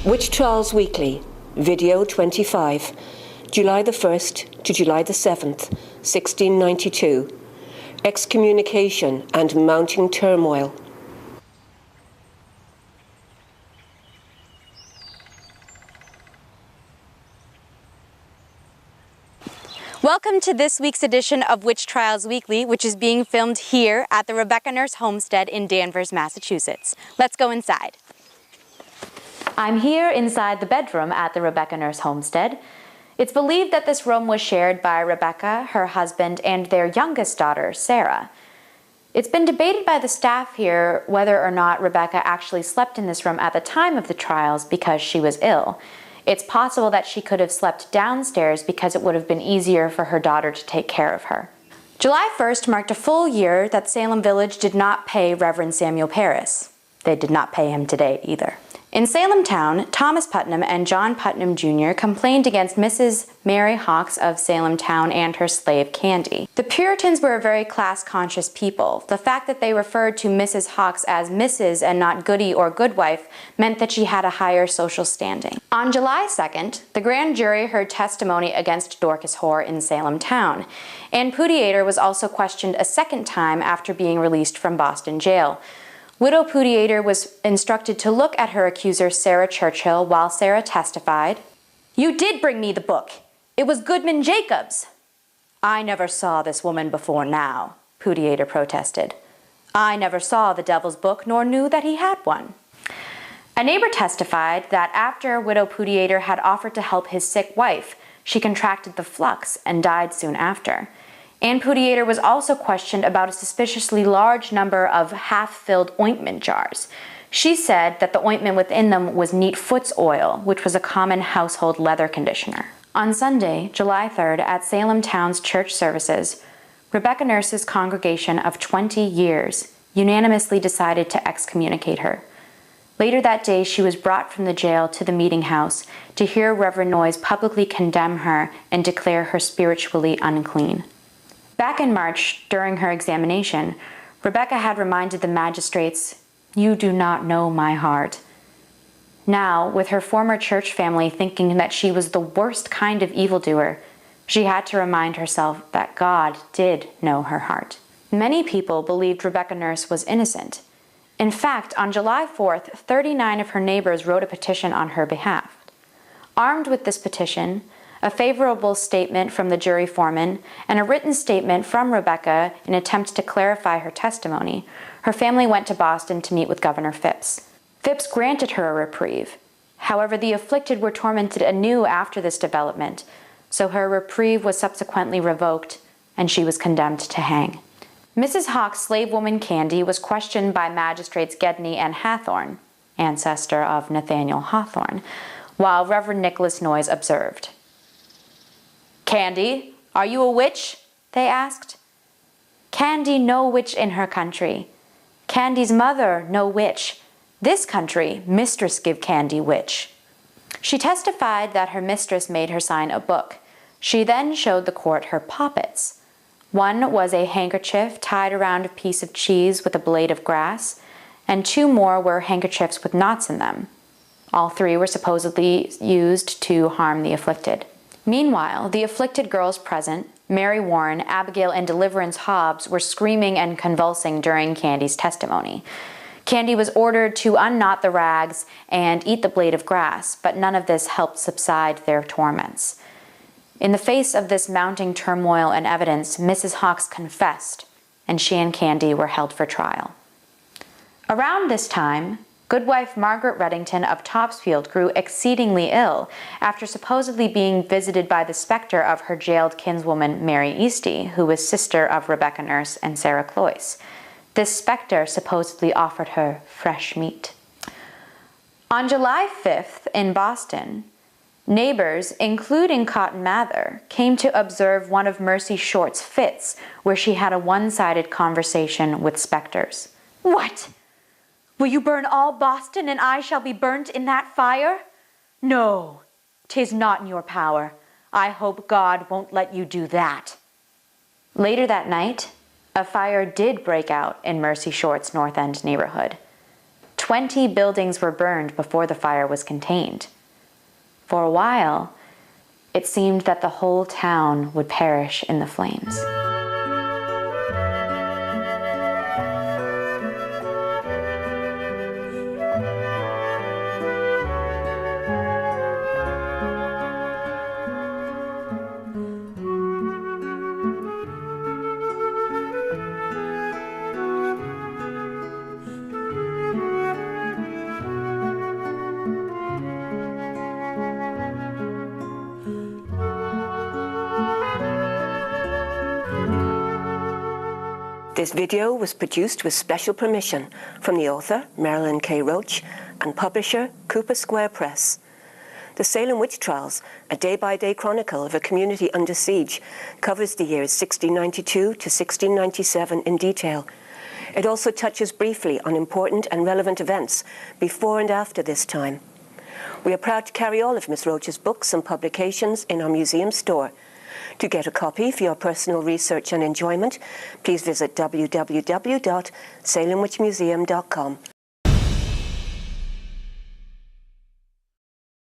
Witch Trials Weekly, Video 25, July the 1st to July the 7th, 1692. Excommunication and Mounting Turmoil. Welcome to this week's edition of Witch Trials Weekly, which is being filmed here at the Rebecca Nurse homestead in Danvers, Massachusetts. Let's go inside. I'm here inside the bedroom at the Rebecca Nurse homestead. It's believed that this room was shared by Rebecca, her husband, and their youngest daughter, Sarah. It's been debated by the staff here whether or not Rebecca actually slept in this room at the time of the trials because she was ill. It's possible that she could have slept downstairs because it would have been easier for her daughter to take care of her. July 1st marked a full year that Salem Village did not pay Reverend Samuel Parris. They did not pay him to date either. In Salem town, Thomas Putnam and John Putnam Jr. complained against Mrs. Mary Hawks of Salem town and her slave Candy. The Puritans were a very class-conscious people. The fact that they referred to Mrs. Hawks as Mrs. and not Goody or Goodwife meant that she had a higher social standing. On July 2nd, the grand jury heard testimony against Dorcas Hoare in Salem town. Ann Pudiator was also questioned a second time after being released from Boston jail. Widow Pudiator was instructed to look at her accuser, Sarah Churchill, while Sarah testified. "You did bring me the book. It was Goodman Jacobs." "I never saw this woman before now," Pudiator protested. "I never saw the devil's book nor knew that he had one." A neighbor testified that after Widow Pudiator had offered to help his sick wife, she contracted the flux and died soon after. Ann Pudiator was also questioned about a suspiciously large number of half-filled ointment jars. She said that the ointment within them was Neatfoot's oil, which was a common household leather conditioner. On Sunday, July 3rd, at Salem Town's church services, Rebecca Nurse's congregation of 20 years unanimously decided to excommunicate her. Later that day, she was brought from the jail to the meeting house to hear Reverend Noyes publicly condemn her and declare her spiritually unclean. Back in March, during her examination, Rebecca had reminded the magistrates, "You do not know my heart." Now, with her former church family thinking that she was the worst kind of evildoer, she had to remind herself that God did know her heart. Many people believed Rebecca Nurse was innocent. In fact, on July 4th, 39 of her neighbors wrote a petition on her behalf. Armed with this petition, a favorable statement from the jury foreman, and a written statement from Rebecca in an attempt to clarify her testimony, her family went to Boston to meet with Governor Phipps. Phipps granted her a reprieve. However, the afflicted were tormented anew after this development, so her reprieve was subsequently revoked, and she was condemned to hang. Mrs. Hawks' slave woman Candy was questioned by magistrates Gedney and Hathorne, ancestor of Nathaniel Hawthorne, while Reverend Nicholas Noyes observed. "Candy, are you a witch?" they asked. "Candy no witch in her country. Candy's mother no witch. This country, mistress give Candy witch." She testified that her mistress made her sign a book. She then showed the court her poppets. One was a handkerchief tied around a piece of cheese with a blade of grass, and two more were handkerchiefs with knots in them. All three were supposedly used to harm the afflicted. Meanwhile, the afflicted girls present, Mary Warren, Abigail, and Deliverance Hobbs, were screaming and convulsing during Candy's testimony. Candy was ordered to unknot the rags and eat the blade of grass, but none of this helped subside their torments. In the face of this mounting turmoil and evidence, Mrs. Hawks confessed, and she and Candy were held for trial. Around this time, Goodwife Margaret Reddington of Topsfield grew exceedingly ill after supposedly being visited by the specter of her jailed kinswoman Mary Easty, who was sister of Rebecca Nurse and Sarah Cloyce. This specter supposedly offered her fresh meat. On July 5th in Boston, neighbors, including Cotton Mather, came to observe one of Mercy Short's fits where she had a one-sided conversation with specters. "What? Will you burn all Boston, and I shall be burnt in that fire? No, 'tis not in your power. I hope God won't let you do that." Later that night, a fire did break out in Mercy Short's North End neighborhood. 20 buildings were burned before the fire was contained. For a while, it seemed that the whole town would perish in the flames. This video was produced with special permission from the author, Marilyn K. Roach, and publisher, Cooper Square Press. The Salem Witch Trials, a day-by-day chronicle of a community under siege, covers the years 1692 to 1697 in detail. It also touches briefly on important and relevant events before and after this time. We are proud to carry all of Ms. Roach's books and publications in our museum store. To get a copy for your personal research and enjoyment, please visit www.salemwitchmuseum.com.